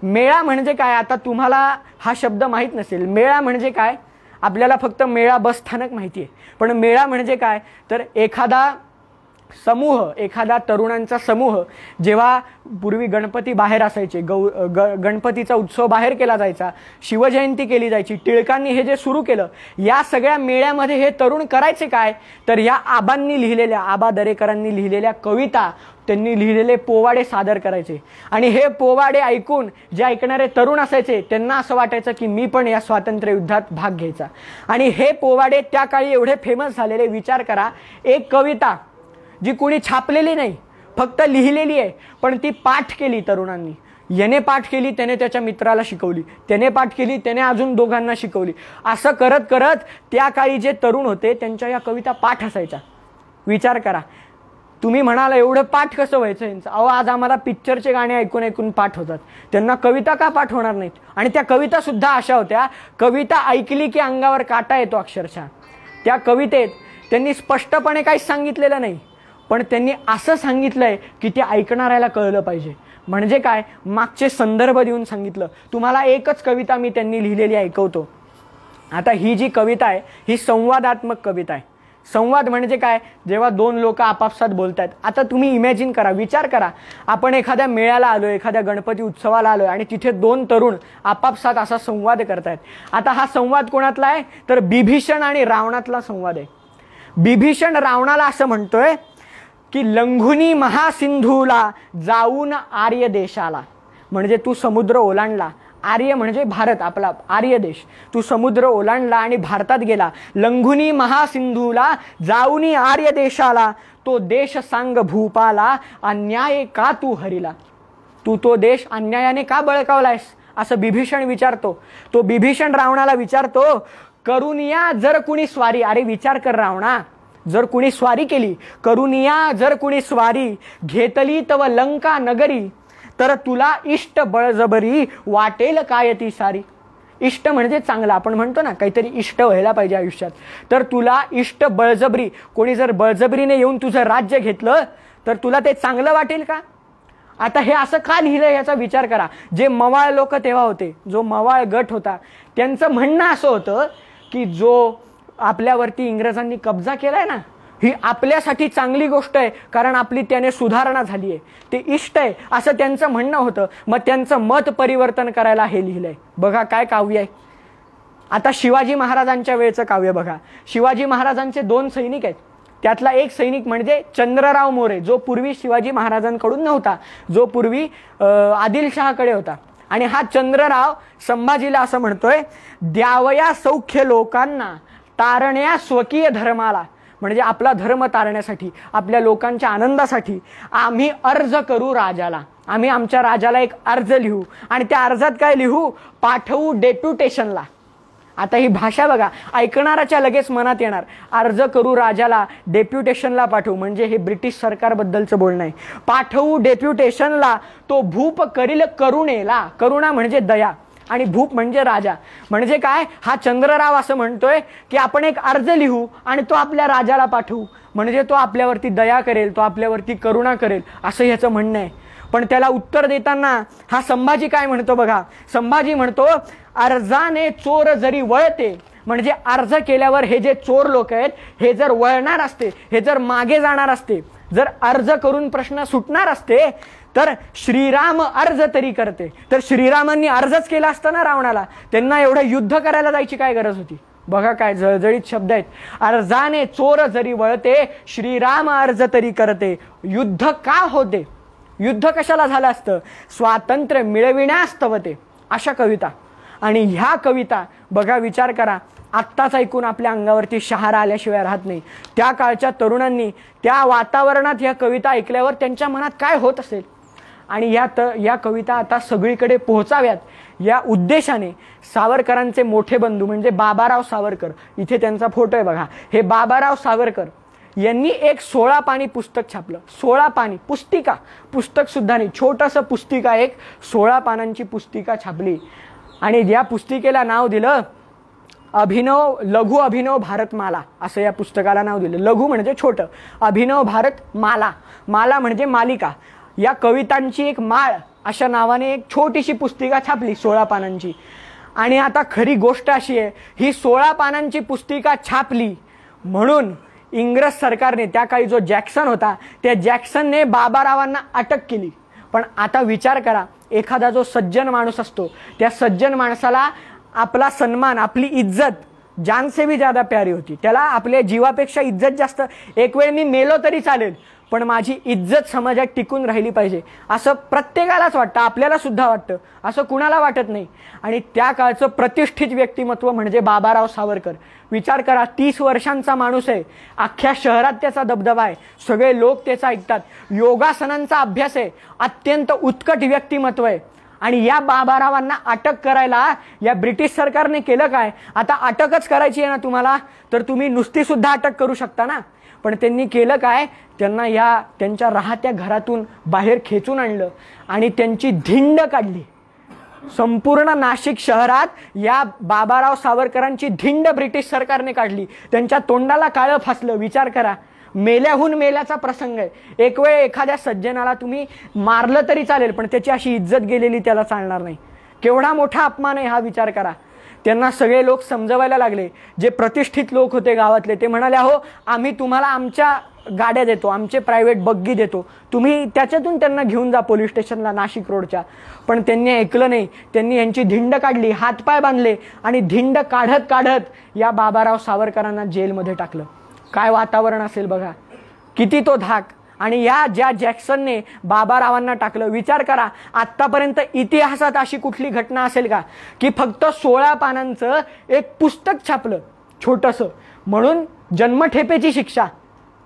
[SPEAKER 1] मेळा म्हणजे काय, आता तुम्हाला हा शब्द माहीत नसेल. मेळा म्हणजे काय, आपल्याला फक्त मेळा बस स्थानक माहिती आहे, पण मेळा म्हणजे काय तर एखादा समूह, एखादा तरुणांचा समूह, जेव्हा पूर्वी गणपती बाहेर असायचे, गणपतीचा उत्सव बाहेर केला जायचा, शिवजयंती केली जायची, टिळकांनी हे जे सुरू केलं, या सगळ्या मेळ्यामध्ये हे तरुण करायचे काय तर या आबांनी लिहिलेल्या, आबा दरेकरांनी लिहिलेल्या कविता, त्यांनी लिहिलेले पोवाडे सादर करायचे. आणि हे पोवाडे ऐकून जे ऐकणारे तरुण असायचे त्यांना असं वाटायचं की मी पण या स्वातंत्र्य युद्धात भाग घ्यायचा. आणि हे पोवाडे त्या काळी एवढे फेमस झालेले. विचार करा, एक कविता जी कुणी छापलेली नाही, फक्त लिहिलेली आहे, पण ती पाठ केली तरुणांनी. याने पाठ केली, त्याने त्याच्या मित्राला शिकवली, त्याने पाठ केली, त्याने अजून दोघांना शिकवली. असं करत करत त्या काळी जे तरुण होते त्यांच्या या कविता पाठ असायच्या. विचार करा. तुम्ही म्हणाला एवढं पाठ कसं व्हायचं यांचं. अहो, आज आम्हाला पिक्चरचे गाणे ऐकून ऐकून पाठ होतात, त्यांना कविता का पाठ होणार नाहीत. आणि त्या कविता सुद्धा अशा होत्या, कविता ऐकली की अंगावर काटा येतो अक्षरशः. त्या कवितेत त्यांनी स्पष्टपणे काहीच सांगितलेलं नाही, पण त्यांनी असं सांगितलंय की ते ऐकणाऱ्याला कळलं पाहिजे. म्हणजे काय, मागचे संदर्भ देऊन सांगितलं. तुम्हाला एकच कविता मी त्यांनी लिहिलेली ऐकवतो. आता ही जी कविता आहे ही संवादात्मक कविता आहे. संवाद म्हणजे काय, जेव्हा दोन लोक आपापसात बोलतात. आता तुम्ही इमॅजिन करा, विचार करा, आपण एखाद्या मेळ्याला आलोय, एखाद्या गणपती उत्सवाला आलोय, आणि तिथे दोन तरुण आपापसात असा संवाद करतायत. आता हा संवाद कोणातला आहे तर बिभीषण आणि रावणातला संवाद आहे. बिभीषण रावणाला असं म्हणतोय की लंघुनी महासिंधूला जाऊन आर्य देशाला, म्हणजे तू समुद्र ओलांडला. आर्य म्हणजे भारत, आपला आर्य देश. तू समुद्र ओलांडला आणि भारतात गेला. लंघुनी महासिंधूला जाऊन आर्य देशाला, तो देश सांग भूपाला, अन्याय का तू हरिला. तू तो देश अन्यायाने का बळकावलायस असं बिभीषण विचारतो. तो बिभीषण रावणाला विचारतो, करून या जर कुणी स्वारी. अरे विचार कर रावणा, जर कुणी स्वारी केली, करून या जर कुणी स्वारी, घेतली तव लंका नगरी, तर तुला इष्ट बळजबरी, वाटेल काय ती सारी. इष्ट म्हणजे चांगला, आपण म्हणतो ना काहीतरी इष्ट व्हायला पाहिजे आयुष्यात, तर तुला इष्ट बळजबरी, कोणी जर बळजबरीने येऊन तुझं राज्य घेतलं तर तुला ते चांगलं वाटेल का. आता हे असं का लिहिलं याचा विचार करा. जे मवाळ लोक तेव्हा होते, जो मवाळ गट होता, त्यांचं म्हणणं असं होतं की जो आपल्यावरती इंग्रजांनी कब्जा केलाय ना, ही आपल्यासाठी चांगली गोष्ट आहे, कारण आपली त्याने सुधारणा झाली आहे, ते इष्ट आहे असं त्यांचं म्हणणं होतं. मग त्यांचं मत परिवर्तन करायला हे लिहिलंय. बघा काय काव्य आहे. आता शिवाजी महाराजांच्या वेळेचं काव्य बघा. शिवाजी महाराजांचे दोन सैनिक आहेत, त्यातला एक सैनिक म्हणजे चंद्रराव मोरे, जो पूर्वी शिवाजी महाराजांकडून नव्हता, जो पूर्वी आदिलशहाकडे होता. आणि हा चंद्रराव संभाजीला असं म्हणतोय, द्यावया सौख्य लोकांना, तारण्या स्वकीय धर्माला, म्हणजे आपला धर्म तारण्यासाठी, आपल्या लोकांच्या आनंदासाठी आम्ही अर्ज करू राजाला. आम्ही आमच्या राजाला एक अर्ज लिहू, आणि त्या अर्जात काय लिहू, पाठवू डेप्युटेशनला. आता ही भाषा बघा, ऐकणाऱ्याच्या लगेच मनात येणार, अर्ज करू राजाला, डेप्युटेशनला पाठवू, म्हणजे हे ब्रिटिश सरकारबद्दलचं बोलणं आहे. पाठवू डेप्युटेशनला, तो भूप करील करुणेला. करुणा म्हणजे दया, आणि भूप म्हणजे राजा. म्हणजे काय, हा चंद्रराव असं म्हणतोय की आपण एक अर्ज लिहू आणि तो आपल्या राजाला पाठवू, म्हणजे तो आपल्यावरती दया करेल, तो आपल्यावरती करुणा करेल, असं ह्याचं म्हणणं आहे. पण त्याला उत्तर देताना हा संभाजी काय म्हणतो बघा. संभाजी म्हणतो, अर्जाने चोर जरी वळते, म्हणजे अर्ज केल्यावर हे जे चोर लोक आहेत हे जर वळणार असते, हे जर मागे जाणार असते, जर अर्ज करून प्रश्न सुटणार असते, तर श्रीराम अर्ज तरी करते. तर श्रीरामांनी अर्जच केला असता ना रावणाला, त्यांना एवढं युद्ध करायला जायची काय गरज होती. बघा काय जळजळीत शब्द आहेत. अर्जाने चोर जरी वळते, श्रीराम अर्ज तरी करते. युद्ध का होते, युद्ध कशाला झालं असतं, स्वातंत्र्य मिळविण्यास तवते, अशा कविता. आणि ह्या कविता बघा, विचार करा, आत्ताच ऐकून आपल्या अंगावरती शहारा आल्याशिवाय राहत नाही. त्या काळच्या तरुणांनी त्या वातावरणात ह्या कविता ऐकल्यावर त्यांच्या मनात काय होत असेल. आणि या कविता आता सगळीकडे पोहोचाव्यात या उद्देशाने सावरकरांचे मोठे बंधू म्हणजे बाबाराव सावरकर, इथे त्यांचा फोटो आहे बघा, हे बाबाराव सावरकर यांनी एक 16 पानी पुस्तक छापलं. 16 पानी पुस्तिका, पुस्तक सुद्धा नाही, छोटंसं पुस्तिका, एक 16 पानांची पुस्तिका छापली. आणि या पुस्तिकेला नाव दिलं लघु अभिनव भारतमाला, असं या पुस्तकाला नाव दिलं. लघु म्हणजे छोटं, अभिनव भारत माला, माला म्हणजे मालिका, या कवितांची एक माळ अशा नावाने एक छोटीशी पुस्तिका छापली 16 पानांची. आणि आता खरी गोष्ट अशी आहे, ही 16 पानांची पुस्तिका छापली म्हणून इंग्रज सरकारने, त्या काळी जो जॅक्सन होता त्या जॅक्सनने बाबारावांना अटक केली. पण आता विचार करा, एखादा जो सज्जन माणूस असतो, त्या सज्जन माणसाला आपला सन्मान, आपली इज्जत जान से भी ज्यादा प्यारी होती, त्याला आपल्या जीवापेक्षा इज्जत जास्त. एक वेळ मी मेलो तरी चालेल, पण माझी इज्जत समाजात टिकून राहिली पाहिजे, असं प्रत्येकालाच वाटतं, आपल्याला सुद्धा वाटतं, असं कुणाला वाटत नाही. आणि त्या काळचं प्रतिष्ठित व्यक्तिमत्व म्हणजे बाबाराव सावरकर. विचार करा, 30 वर्षांचा माणूस आहे, अख्ख्या शहरात त्याचा दबदबा आहे, सगळे लोक त्याचा ऐकतात, योगासनांचा अभ्यास आहे, अत्यंत उत्कट व्यक्तिमत्व आहे. आणि या बाबारावांना अटक करायला या ब्रिटिश सरकारने केलं काय. आता अटकच करायची आहे ना तुम्हाला, तर तुम्ही नुसती सुद्धा अटक करू शकता ना. पण त्यांनी केलं काय, त्यांना त्यांच्या राहत्या घरातून बाहेर खेचून आणलं आणि त्यांची धिंड काढली. संपूर्ण नाशिक शहरात या बाबाराव सावरकरांची धिंड ब्रिटिश सरकारने काढली. त्यांच्या तोंडाला काळं फासलं. विचार करा, मेल्याहून मेल्याचा प्रसंग आहे. एक वेळ एखाद्या सज्जनाला तुम्ही मारलं तरी चालेल, पण त्याची अशी इज्जत गेलेली त्याला चालणार नाही. केवढा मोठा अपमान आहे हा, विचार करा. त्यांना सगळे लोक समजवायला लागले. जे प्रतिष्ठित लोक होते गावातले ते म्हणाले, अहो आम्ही तुम्हाला आमच्या गाड्या देतो, आमचे प्रायव्हेट बग्गी देतो, तुम्ही त्याच्यातून त्यांना घेऊन जा पोलीस स्टेशनला नाशिक रोडच्या. पण त्यांनी ऐकलं नाही. त्यांनी यांची धिंड काढली, हातपाय बांधले आणि धिंड काढत काढत या बाबाराव सावरकरांना जेलमध्ये टाकलं. काय वातावरण असेल बघा, किती तो धाक. आणि ज्या जॅक्सनने बाबारावांना टाकलं, विचार करा, आत्तापर्यंत इतिहासात अशी कुठली घटना असेल का की फक्त 16 पानांचं एक पुस्तक छापलं छोटंसं म्हणून जन्मठेपेची शिक्षा.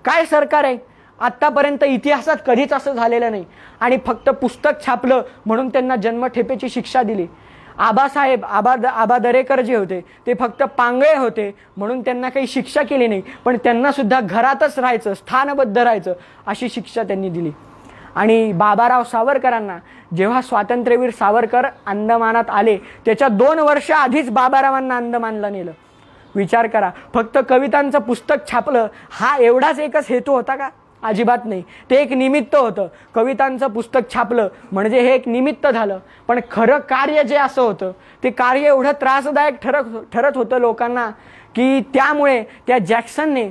[SPEAKER 1] काय सरकार आहे, आत्तापर्यंत इतिहासात कधीच असं झालेलं नाही. आणि फक्त पुस्तक छापलं म्हणून त्यांना जन्मठेपेची शिक्षा दिली. आबासाहेब आबा दरेकर जे होते ते फक्त पांगळे होते म्हणून त्यांना काही शिक्षा केली नाही, पण त्यांना सुद्धा घरातच राहायचं, स्थानबद्ध राहायचं अशी शिक्षा त्यांनी दिली. आणि बाबाराव सावरकरांना जेव्हा स्वातंत्र्यवीर सावरकर अंदमानात आले त्याच्या 2 वर्ष आधीच बाबारावांना अंदमानला नेलं. विचार करा, फक्त कवितांचं पुस्तक छापलं हा एवढाच एकच हेतू होता का? अजिबात नाही. ते एक निमित्त होतं. कवितांचं पुस्तक छापलं म्हणजे हे एक निमित्त झालं, पण खरं कार्य जे असं होतं ते कार्य एवढं त्रासदायक ठरत होतं लोकांना की त्यामुळे त्या जॅक्सनने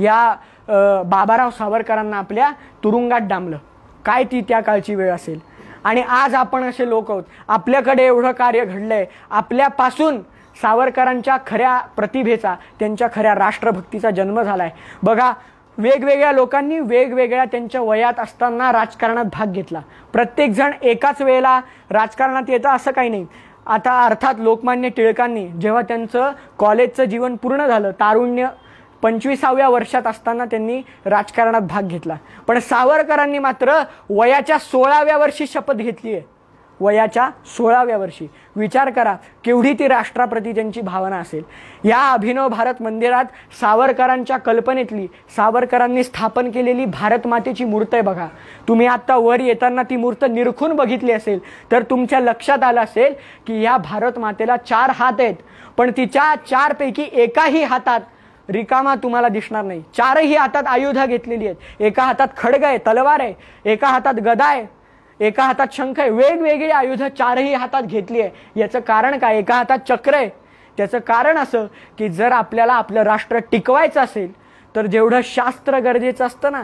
[SPEAKER 1] या बाबाराव सावरकरांना आपल्या तुरुंगात डांबलं. काय ती त्या काळची वेळ असेल. आणि आज आपण असे लोक आहोत, आपल्याकडे एवढं कार्य घडलंय, आपल्यापासून सावरकरांच्या खऱ्या प्रतिभेचा, त्यांच्या खऱ्या राष्ट्रभक्तीचा जन्म झालाय. बघा, वेगवेगळ्या लोकांनी वेगवेगळ्या त्यांच्या वयात असताना राजकारणात भाग घेतला. प्रत्येकजण एकाच वेळेला राजकारणात येतं असं काही नाही. आता अर्थात लोकमान्य टिळकांनी जेव्हा त्यांचं कॉलेजचं जीवन पूर्ण झालं, तारुण्य 25व्या वर्षात असताना त्यांनी राजकारणात भाग घेतला. पण सावरकरांनी मात्र वयाच्या 16व्या वर्षी शपथ घेतली आहे. वयाच्या 16व्या वर्षी. विचार करा केवढी ती राष्ट्राप्रती त्यांची भावना असेल. या अभिनव भारत मंदिरात सावरकरांच्या कल्पनेतली, सावरकरांनी स्थापन केलेली भारत मातेची मूर्त आहे बघा. तुम्ही आता वर येताना ती मूर्त निरखून बघितली असेल तर तुमच्या लक्षात आलं असेल की या भारत मातेला 4 हात आहेत, पण तिच्या 4 पैकी एकाही हातात रिकामा तुम्हाला दिसणार नाही. 4ही हातात आयुध घेतलेली आहेत. एका हातात खड्ग आहे, तलवार आहे, एका हातात गदा आहे, एका हातात शंख आहे, वेगवेगळी आयुध चारही हातात घेतली आहे. याचं कारण काय? एका हातात चक्र आहे. त्याचं कारण असं की जर आपल्याला आपलं राष्ट्र टिकवायचं असेल तर जेवढं शास्त्र गरजेचं असतं ना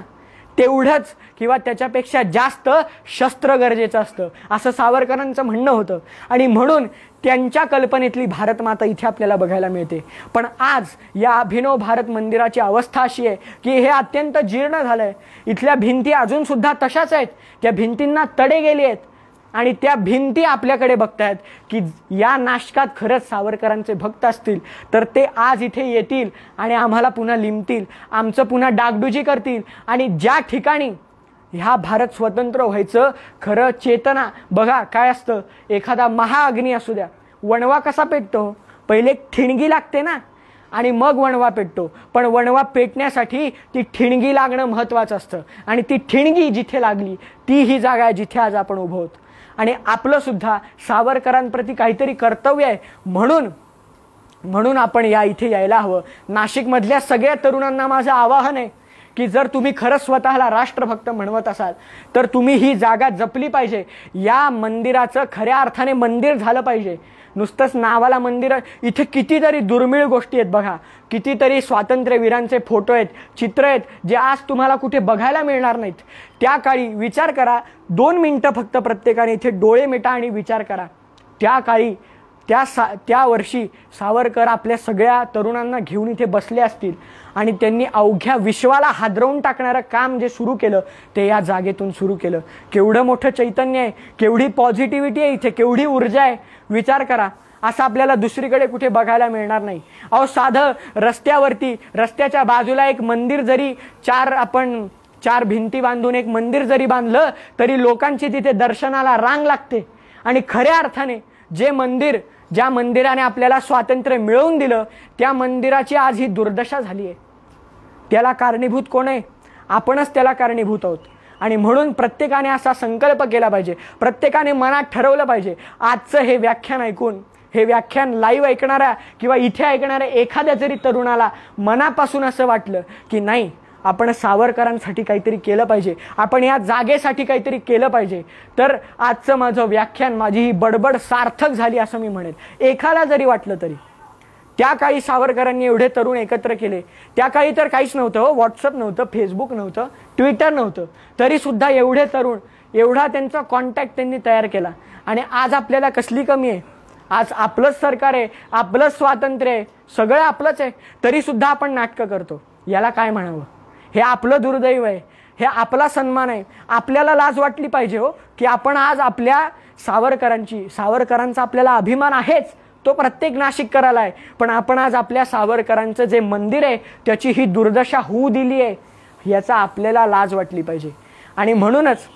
[SPEAKER 1] तेवढंच किंवा त्याच्यापेक्षा जास्त शस्त्र गरजेचं असतं, असं सावरकरांचं म्हणणं होतं. आणि म्हणून त्यांच्या कल्पनेतली भारतमाता इथे आपल्याला बघायला मिळते. पण आज या अभिनव भारत मंदिराची अवस्था अशी आहे की हे अत्यंत जीर्ण झालंय. इथल्या भिंती अजून सुद्धा तशाच आहेत, त्या भिंतींना तडे गेले आहेत आणि त्या भिंती आपल्याकडे बघतायत की या नाशकात खरंच सावरकरांचे भक्त असतील तर ते आज इथे येतील आणि आम्हाला पुन्हा लिमतील, आमचं पुन्हा डागडुजी करतील. आणि ज्या ठिकाणी ह्या भारत स्वतंत्र व्हायचं खरं चेतना बघा काय असतं, एखादा महाअग्नी असू द्या, वणवा कसा पेटतो? पहिले ठिणगी लागते ना आणि मग वणवा पेटतो. पण वणवा पेटण्यासाठी ती ठिणगी लागणं महत्त्वाचं असतं आणि ती ठिणगी जिथे लागली ती ही जागा आहे जिथे आज आपण उभं आहोत. आणि आपलं सुद्धा सावरकरांप्रती काहीतरी कर्तव्य आहे. म्हणून आपण या इथे यायला हवं. नाशिकमधल्या सगळ्या तरुणांना माझं आवाहन आहे की जर तुम्ही खरंच स्वतःला राष्ट्रभक्त म्हणवत असाल तर तुम्ही ही जागा जपली पाहिजे. या मंदिराचं खऱ्या अर्थाने मंदिर झालं पाहिजे. नुसतंच नावाला मंदिर, इथे कितीतरी दुर्मिळ गोष्टी आहेत बघा, कितीतरी स्वातंत्र्यवीरांचे फोटो आहेत, चित्र आहेत जे आज तुम्हाला कुठे बघायला मिळणार नाहीत. त्या काळी विचार करा, 2 मिनिटं फक्त प्रत्येकाने इथे डोळे मिटा आणि विचार करा. त्या काळी त्या वर्षी सावरकर आपल्या सगळ्या तरुणांना घेऊन इथे बसले असतील आणि त्यांनी अवघ्या विश्वाला हादरवून टाकणारं काम जे सुरू केलं ते या जागेतून सुरू केलं. केवढं मोठं चैतन्य आहे, केवढी पॉझिटिव्हिटी आहे इथे, केवढी ऊर्जा आहे. विचार करा, असं आपल्याला दुसरीकडे कुठे बघायला मिळणार नाही. अहो साधं रस्त्यावरती, रस्त्याच्या बाजूला एक मंदिर जरी चार भिंती बांधून एक मंदिर जरी बांधलं तरी लोकांची तिथे दर्शनाला रांग लागते. आणि खऱ्या अर्थाने ज्या मंदिराने आपल्याला स्वातंत्र्य मिळवून दिलं त्या मंदिराची आज ही दुर्दशा झाली आहे. त्याला कारणीभूत कोण आहे? आपणच त्याला कारणीभूत आहोत. आणि म्हणून प्रत्येकाने असा संकल्प केला पाहिजे, प्रत्येकाने मनात ठरवलं पाहिजे, आजचं हे व्याख्यान ऐकून, हे व्याख्यान लाईव्ह ऐकणाऱ्या किंवा इथे ऐकणाऱ्या एखाद्या जरी तरुणाला मनापासून असं वाटलं की नाही आपण सावरकरांसाठी काहीतरी केलं पाहिजे, आपण या जागेसाठी काहीतरी केलं पाहिजे, तर आजचं माझं व्याख्यान, माझी ही बडबड सार्थक झाली असं मी म्हणेन. एखादा जरी वाटलं तरी. त्या काळी सावरकरांनी एवढे तरुण एकत्र केले. त्या काळी तर काहीच नव्हतं, व्हॉट्सअप नव्हतं, फेसबुक नव्हतं, ट्विटर नव्हतं, तरी सुद्धा एवढे तरुण, एवढा त्यांचा कॉन्टॅक्ट त्यांनी तयार केला. आणि आज आपल्याला कसली कमी आहे? आज आपलंच सरकार आहे, आपलंच स्वातंत्र्य आहे, सगळं आपलंच आहे, तरी सुद्धा आपण नाटकं करतो. याला काय म्हणावं? हे आपलं दुर्दैव आहे, हे आपला सन्मान आहे. आपल्याला लाज वाटली पाहिजे हो की आपण आज आपल्या सावरकरांचा आपल्याला अभिमान आहेच, तो प्रत्येक नाशिककराला आहे. पण आपण आज आपल्या सावरकरांचं जे मंदिर आहे त्याची ही दुर्दशा होऊ दिली आहे, याचा आपल्याला लाज वाटली पाहिजे. आणि म्हणूनच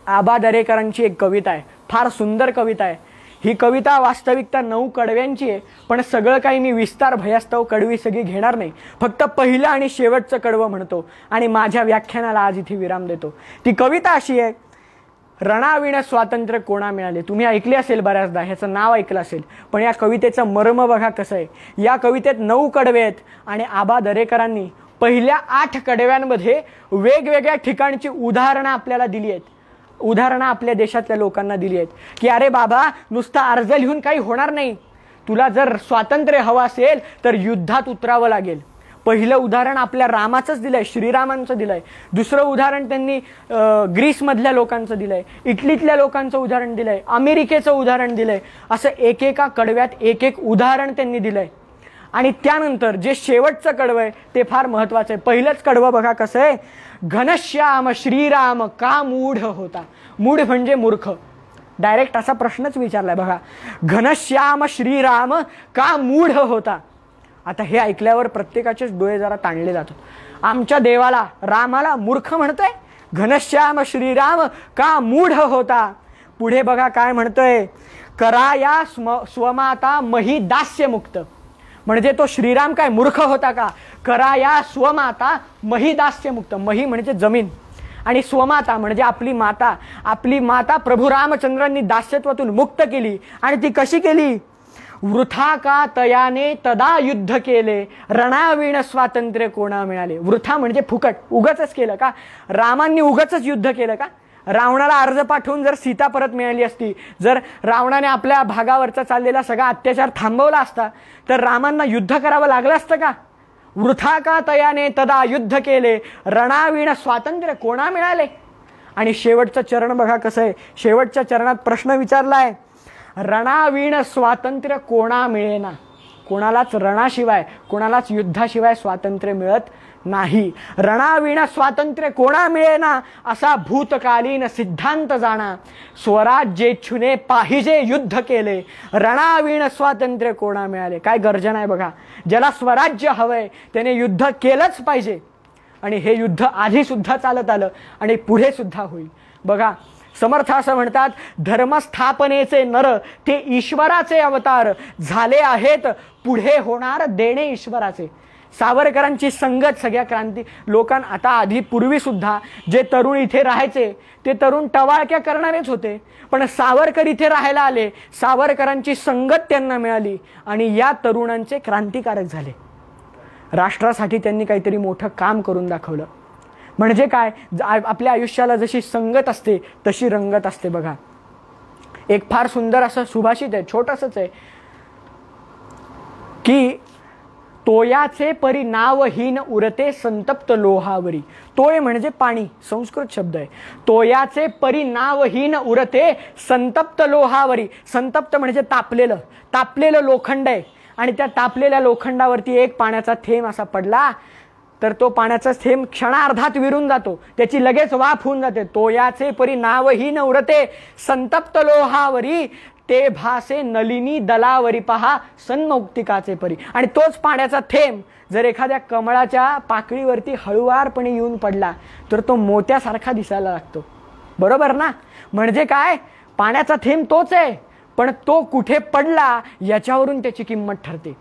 [SPEAKER 1] आबा दरेकरांची एक कविता आहे, फार सुंदर कविता आहे. ही कविता वास्तविकता 9 कडव्यांची आहे, पण सगळं काही मी विस्तार भयास्तव कडवी सगळी घेणार नाही, फक्त पहिलं आणि शेवटचं कडवं म्हणतो आणि माझ्या व्याख्यानाला आज इथे विराम देतो. ती कविता अशी आहे, रणाविण स्वातंत्र्य कोणा मिळाले. तुम्ही ऐकले असेल बऱ्याचदा, ह्याचं नाव ऐकलं असेल, पण या कवितेचं मर्म बघा कसं आहे. या कवितेत 9 कडवे आहेत आणि आबा दरेकरांनी पहिल्या 8 कडव्यांमध्ये वेगवेगळ्या ठिकाणची उदाहरणं आपल्याला दिली आहेत. उदाहरणं आपल्या देशातल्या लोकांना दिली आहेत की अरे बाबा, नुसता अर्ज लिहून काही होणार नाही, तुला जर स्वातंत्र्य हवं असेल तर युद्धात उतरावं लागेल. पहिलं उदाहरण आपल्या रामाचंच दिलंय, श्रीरामांचं दिलंय. दुसरं उदाहरण त्यांनी ग्रीसमधल्या लोकांचं दिलंय, इटलीतल्या लोकांचं उदाहरण दिलंय, अमेरिकेचं उदाहरण दिलंय. असं एकेका कडव्यात एक उदाहरण त्यांनी दिलंय. आणि त्यानंतर जे शेवटचं कडवं आहे ते फार महत्वाचं आहे. पहिलंच कडवं बघा कसं आहे, घनश्याम श्रीराम का मूढ होता. मूढ म्हणजे मूर्ख. डायरेक्ट असा प्रश्नच विचारलाय बघा, घनश्याम श्रीराम का मूढ होता. आता हे ऐकल्यावर प्रत्येकाचेच डोळे जरा ताणले जातात. आमच्या देवाला, रामाला मूर्ख म्हणतोय, घनश्याम श्रीराम का मूढ होता. पुढे बघा काय म्हणतोय, करा या स्वमाता मही दास्य मुक्त. म्हणजे तो श्रीराम काय मूर्ख होता का? करा या स्वमाता मही दास्य मुक्त. मही म्हणजे जमीन आणि स्वमाता म्हणजे आपली माता प्रभू रामचंद्रांनी दास्यत्वातून मुक्त केली. आणि ती कशी केली? वृथा का तयाने तदा युद्ध केले, रणाविण स्वातंत्र्य कोणा मिळाले. वृथा म्हणजे फुकट, उगाचच केलं का? रामांनी उगाचच युद्ध केलं का? रावणाला अर्ज पाठवून जर सीता परत मिळाली असती, जर रावणाने आपल्या भागावरचा चाललेला सगळा अत्याचार थांबवला असता, तर रामांना युद्ध करावं लागलं असतं का? वृथा का तयाने तदा युद्ध केले, रणावीण स्वातंत्र्य कोणा मिळाले? आणि शेवटचं चरण बघा कसं आहे. शेवटच्या चरणात प्रश्न विचारलाय, रणावीण स्वातंत्र्य कोणा मिळेना. कोणालाच रणाशिवाय, कोणालाच युद्धाशिवाय स्वातंत्र्य मिळत नाही. रणावीण स्वातंत्र्य कोणा मिळेना, असा भूतकालीन सिद्धांत जाणा. स्वराज्येच्छुने पाहिजे युद्ध केले, रणावीण स्वातंत्र्य कोणा मिळाले. काय गर्जना आहे बघा. ज्याला स्वराज्य हवंय त्याने युद्ध केलंच पाहिजे. आणि हे युद्ध आधी सुद्धा चालत आलं आणि पुढे सुद्धा होईल. बघा समर्थ असं म्हणतात, धर्मस्थापनेचे नर ते ईश्वराचे अवतार झाले आहेत, पुढे होणार देणे ईश्वराचे. सावरकरांची संगत सगळ्या क्रांती लोकांना, आता आधी पूर्वी सुद्धा जे तरुण इथे राहायचे ते तरुण टवाळक्या करणारेच होते, पण सावरकर इथे राहायला आले, सावरकरांची संगत त्यांना मिळाली आणि या तरुणांचे क्रांतिकारक झाले. राष्ट्रासाठी त्यांनी काहीतरी मोठं काम करून दाखवलं. म्हणजे काय, आपल्या आयुष्याला जशी संगत असते तशी रंगत असते. बघा एक फार सुंदर असं सुभाषित आहे, छोटंसंच आहे, की तोयाचे परी नावहीन उरते संतप्त लोहावरी. तोय म्हणजे पाणी, संस्कृत शब्द आहे. तोयाचे परी नावहीन उरते संतप्त लोहावरी. संतप्त म्हणजे तापलेलं, तापलेलं लोखंड आहे आणि त्या तापलेल्या लोखंडावरती एक पाण्याचा थेंब असा पडला तर तो पाण्याचा थेंब क्षणार्धात विरून जातो, त्याची लगेच वाफ होऊन जाते. तोयाचे परी नावहीन उरते संतप्त लोहावरी, ते भासे नलिनी दलावरी पहा सन्मौक्तिकाचे परी. आणि तोच पाण्याचा थेंब जर एखाद्या कमळाच्या पाकळीवरती हळुवारपणे येऊन पडला तर तो मोत्यासारखा दिसायला लागतो. बरोबर ना? म्हणजे काय, पाण्याचा थेंब तोच आहे, पण तो कुठे पडला याच्यावरून त्याची किंमत ठरते.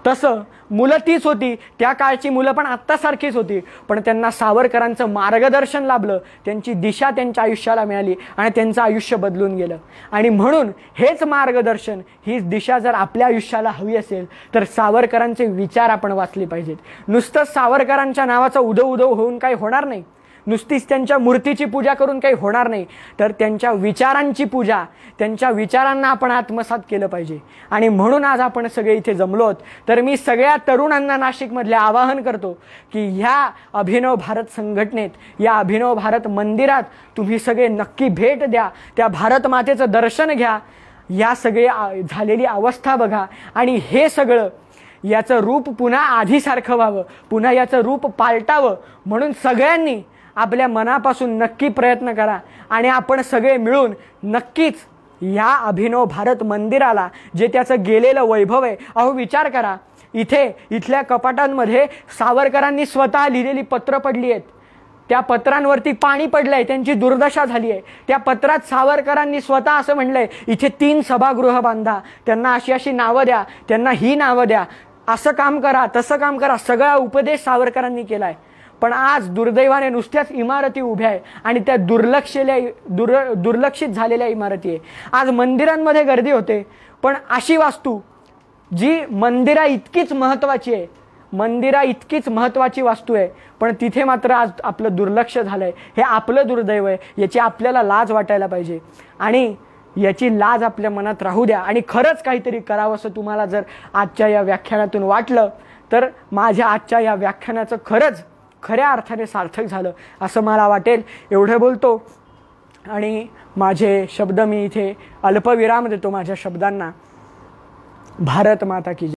[SPEAKER 1] तसं मुलं तीच होती, त्या काळची मुलं पण आत्तासारखीच होती, पण त्यांना सावरकरांचं मार्गदर्शन लाभलं, त्यांची दिशा त्यांच्या आयुष्याला मिळाली आणि त्यांचं आयुष्य बदलून गेलं. आणि म्हणून हेच मार्गदर्शन, हीच दिशा जर आपल्या आयुष्याला हवी असेल तर सावरकरांचे विचार आपण वाचले पाहिजेत. नुसतंच सावरकरांच्या नावाचा उदो उदो होऊन काही होणार नाही, नुसतीच त्यांच्या मूर्तीची पूजा करून काही होणार नाही, तर त्यांच्या विचारांची पूजा, त्यांच्या विचारांना आपण आत्मसात केलं पाहिजे. आणि म्हणून आज आपण सगळे इथे जमलोत. तर मी सगळ्या तरुणांना नाशिकमधले आवाहन करतो की ह्या अभिनव भारत संघटनेत, या अभिनव भारत मंदिरात तुम्ही सगळे नक्की भेट द्या, त्या भारत मातेचं दर्शन घ्या, या सगळे झालेली अवस्था बघा आणि हे सगळं याचं रूप पुन्हा आधीसारखं व्हावं, पुन्हा याचं रूप पालटावं. म्हणून सगळ्यांनी आपल्या मनापासून नक्की प्रयत्न करा आणि आपण सगळे मिळून नक्कीच या अभिनव भारत मंदिराला, जे त्याचं गेलेलं वैभव आहे, अहो विचार करा, इथल्या कपाटांमध्ये सावरकरांनी स्वतः लिहिलेली पत्र पडली आहेत, त्या पत्रांवरती पाणी पडलंय, त्यांची दुर्दशा झाली आहे. त्या पत्रात सावरकरांनी स्वतः असं म्हणलंय, इथे 3 सभागृह बांधा, त्यांना अशी अशी नावं द्या, त्यांना ही नावं द्या, असं काम करा, तसं काम करा, सगळा उपदेश सावरकरांनी केलाय. पण आज दुर्दैवाने नुसत्याच इमारती उभ्या आहे आणि त्या दुर्लक्षित झालेल्या इमारती आहे. आज मंदिरांमध्ये गर्दी होते, पण अशी वास्तू जी मंदिरा इतकीच महत्त्वाची आहे, मंदिरा इतकीच महत्त्वाची वास्तू आहे, पण तिथे मात्र आज आपलं दुर्लक्ष झालंय. हे आपलं दुर्दैव आहे, याची आपल्याला लाज वाटायला पाहिजे आणि याची लाज आपल्या मनात राहू द्या. आणि खरंच काहीतरी करावं असं तुम्हाला जर आजच्या या व्याख्यानातून वाटलं तर माझ्या आजच्या या व्याख्यानाचं खरंच खऱ्या अर्थाने सार्थक झालं असं मला वाटेल. एवढं बोलतो आणि माझे शब्द मी इथे अल्पविराम देतो माझ्या शब्दांना. भारत माता की जय.